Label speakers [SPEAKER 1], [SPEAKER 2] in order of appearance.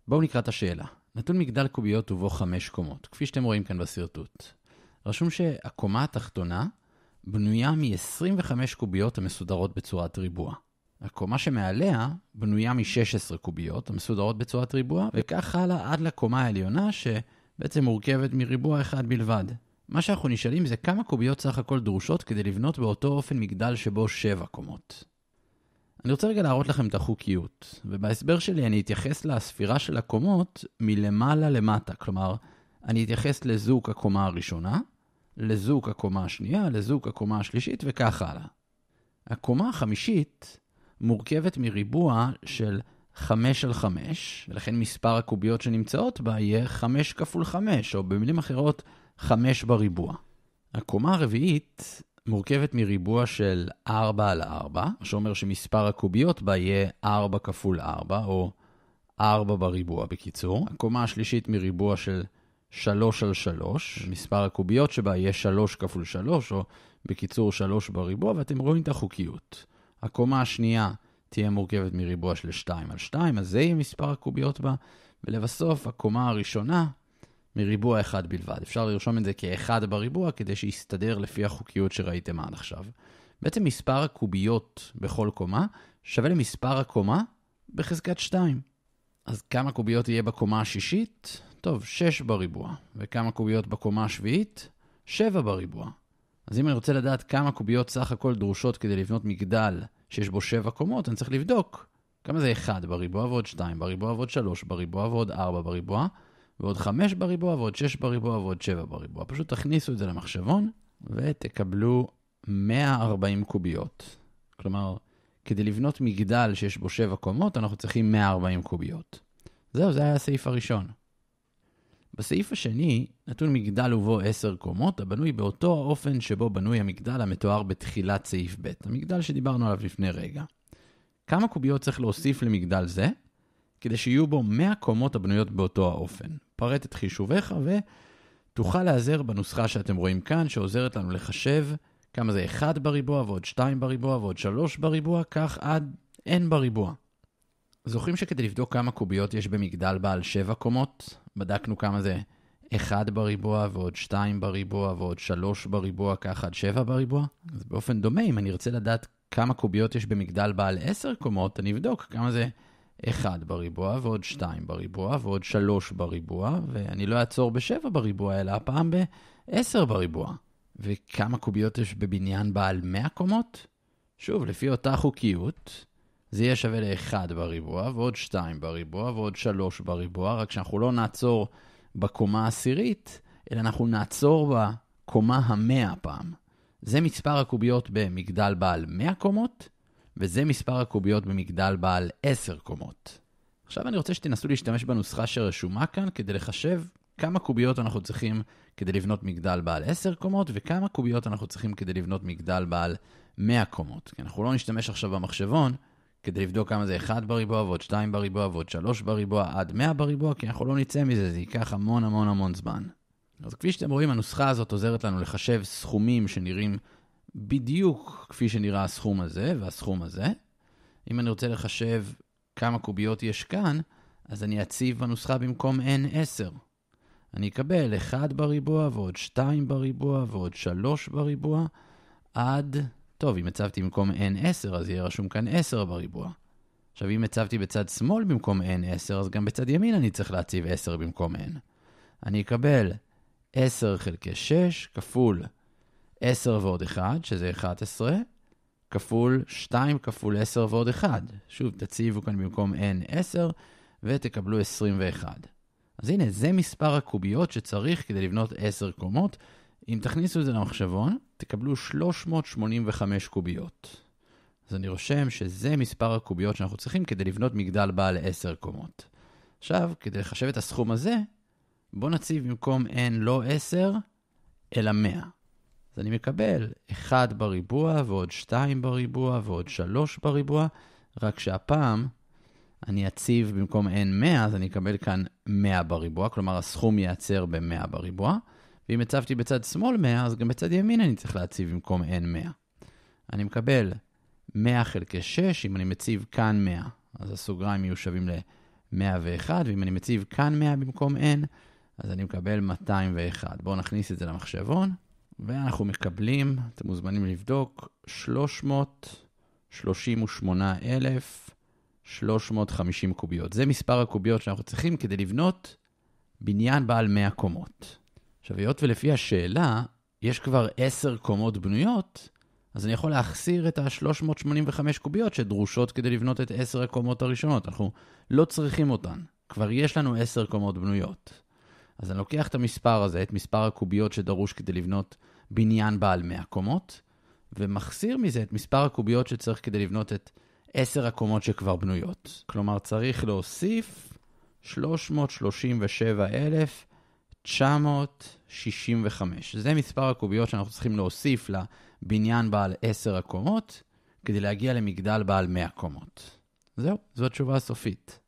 [SPEAKER 1] בואו נקרא את השאלה. נתון מגדל קוביות ובו 5 קומות, כפי שאתם רואים כאן בסרטוט. רשום שהקומה התחתונה בנויה מ-25 קוביות המסודרות בצורת ריבוע. הקומה שמעליה בנויה מ-16 קוביות המסודרות בצורת ריבוע, וכך הלאה עד לקומה העליונה שבעצם מורכבת מריבוע אחד בלבד. מה שאנחנו נשאלים זה כמה קוביות סך הכל דרושות כדי לבנות באותו אופן מגדל שבו 7 קומות. אני רוצה רגע להראות לכם את החוקיות, ובהסבר שלי אני אתייחס לספירה של הקומות מלמעלה למטה, כלומר, אני אתייחס לזוג הקומה הראשונה, לזוג הקומה השנייה, לזוג הקומה השלישית וכך הלאה. הקומה החמישית מורכבת מריבוע של 5 על 5, ולכן מספר הקוביות שנמצאות בה יהיה 5 כפול 5, או במילים אחרות 5 בריבוע. הקומה הרביעית מורכבת מריבוע של 4 על 4, שאומר שמספר הקוביות בה יהיה 4 כפול 4, או 4 בריבוע בקיצור. הקומה השלישית מריבוע של 3 על 3, מספר הקוביות שבה יהיה 3 כפול 3, או בקיצור 3 בריבוע, ואתם רואים את החוקיות. הקומה השנייה תהיה מורכבת מריבוע של 2 על 2, אז זה יהיה מספר הקוביות בה, ולבסוף הקומה הראשונה מריבוע אחד בלבד. אפשר לרשום את זה כאחד בריבוע כדי שיסתדר לפי החוקיות שראיתם עד עכשיו. בעצם מספר הקוביות בכל קומה שווה למספר הקומה בחזקת 2. אז כמה קוביות יהיה בקומה השישית? טוב, 6 בריבוע. וכמה קוביות בקומה השביעית? 7 בריבוע. אז אם אני רוצה לדעת כמה קוביות סך הכל דרושות כדי לבנות מגדל שיש בו 7 קומות, אני צריך לבדוק כמה זה 1 בריבוע ועוד 2 בריבוע ועוד 3 בריבוע ועוד 4 בריבוע ועוד 5 בריבוע ועוד 6 בריבוע ועוד 7 בריבוע. פשוט תכניסו את זה למחשבון ותקבלו 140 קוביות. כלומר, כדי לבנות מגדל שיש בו 7 קומות, אנחנו צריכים 140 קוביות. זהו, זה היה הסעיף הראשון. בסעיף השני, נתון מגדל ובו 10 קומות, הבנוי באותו האופן שבו בנוי המגדל המתואר בתחילת סעיף ב', המגדל שדיברנו עליו לפני רגע. כמה קוביות צריך להוסיף למגדל זה? כדי שיהיו בו 100 קומות הבנויות באותו האופן. פרט את חישוביך ותוכל להיעזר בנוסחה שאתם רואים כאן, שעוזרת לנו לחשב כמה זה 1 בריבוע ועוד 2 בריבוע ועוד 3 בריבוע, כך עד n בריבוע. זוכרים שכדי לבדוק כמה קוביות יש במגדל בעל 7 קומות, בדקנו כמה זה 1 בריבוע ועוד 2 בריבוע ועוד 3 בריבוע, כך עד 7 בריבוע? אז באופן דומה, אם אני ארצה לדעת כמה קוביות יש במגדל בעל 10 קומות, אני אבדוק כמה זה 1 בריבוע ועוד 2 בריבוע ועוד 3 בריבוע, ואני לא אעצור ב7 בריבוע, אלא הפעם ב10 בריבוע. וכמה קוביות יש בבניין בעל 100 קומות? שוב, לפי אותה חוקיות, זה יהיה שווה ל1 בריבוע ועוד 2 בריבוע ועוד 3 בריבוע, רק שאנחנו לא נעצור בקומה העשירית, אלא אנחנו נעצור בקומה ה100 הפעם. זה מספר הקוביות במגדל בעל 100 קומות, וזה מספר הקוביות במגדל בעל 10 קומות. עכשיו אני רוצה שתנסו להשתמש בנוסחה שרשומה כאן, כדי לחשב כמה קוביות אנחנו צריכים כדי לבנות מגדל בעל 10 קומות, וכמה קוביות אנחנו צריכים כדי לבנות מגדל בעל 100 קומות. כי אנחנו לא נשתמש עכשיו במחשבון, כדי לבדוק כמה זה 1 בריבוע ועוד 2 בריבוע ועוד 3 בריבוע עד 100 בריבוע, כי אנחנו לא נצא מזה, זה ייקח המון המון המון זמן. אז כפי שאתם רואים, הנוסחה הזאת עוזרת לנו לחשב סכומים שנראים בדיוק כפי שנראה הסכום הזה והסכום הזה. אם אני רוצה לחשב כמה קוביות יש כאן, אז אני אציב בנוסחה במקום n10. אני אקבל 1 בריבוע ועוד 2 בריבוע ועוד 3 בריבוע עד... טוב, אם הצבתי במקום n10, אז יהיה רשום כאן 10 בריבוע. עכשיו, אם הצבתי בצד שמאל במקום n10, אז גם בצד ימין אני צריך להציב 10 במקום n. אני אקבל 10 חלקי 6 כפול 10 ועוד 1, שזה 11, כפול 2 כפול 10 ועוד 1. שוב, תציבו כאן במקום n10 ותקבלו 21. אז הנה, זה מספר הקוביות שצריך כדי לבנות 10 קומות. אם תכניסו את זה למחשבון, תקבלו 385 קוביות. אז אני רושם שזה מספר הקוביות שאנחנו צריכים כדי לבנות מגדל בעל 10 קומות. עכשיו, כדי לחשב את הסכום הזה, בואו נציב במקום n לא 10, אלא 100. אז אני מקבל 1 בריבוע ועוד 2 בריבוע ועוד 3 בריבוע, רק שהפעם אני אציב במקום n 100, אז אני אקבל כאן 100 בריבוע, כלומר הסכום ייעצר ב-100 בריבוע. ואם הצבתי בצד שמאל 100, אז גם בצד ימין אני צריך להציב במקום n 100. אני מקבל 100 חלקי 6, אם אני מציב כאן 100, אז הסוגריים יהיו שווים 101, ואם אני מציב כאן 100 במקום n, אז אני מקבל 201. בואו נכניס את זה למחשבון, ואנחנו מקבלים, אתם מוזמנים לבדוק, 338,350 קוביות. זה מספר הקוביות שאנחנו צריכים כדי לבנות בניין בעל 100 קומות. עכשיו, היות ולפי השאלה, יש כבר 10 קומות בנויות, אז אני יכול להחסיר את ה-385 קוביות שדרושות כדי לבנות את 10 הקומות הראשונות. אנחנו לא צריכים אותן. כבר יש לנו 10 קומות בנויות. אז אני לוקח את המספר הזה, את מספר הקוביות שדרוש כדי לבנות בניין בעל 100 קומות, ומחסיר מזה את מספר הקוביות שצריך כדי לבנות את 10 הקומות שכבר בנויות. כלומר, צריך להוסיף 337,965. זה מספר הקוביות שאנחנו צריכים להוסיף לבניין בעל 10 הקומות, כדי להגיע למגדל בעל 100 קומות. זהו, זו התשובה הסופית.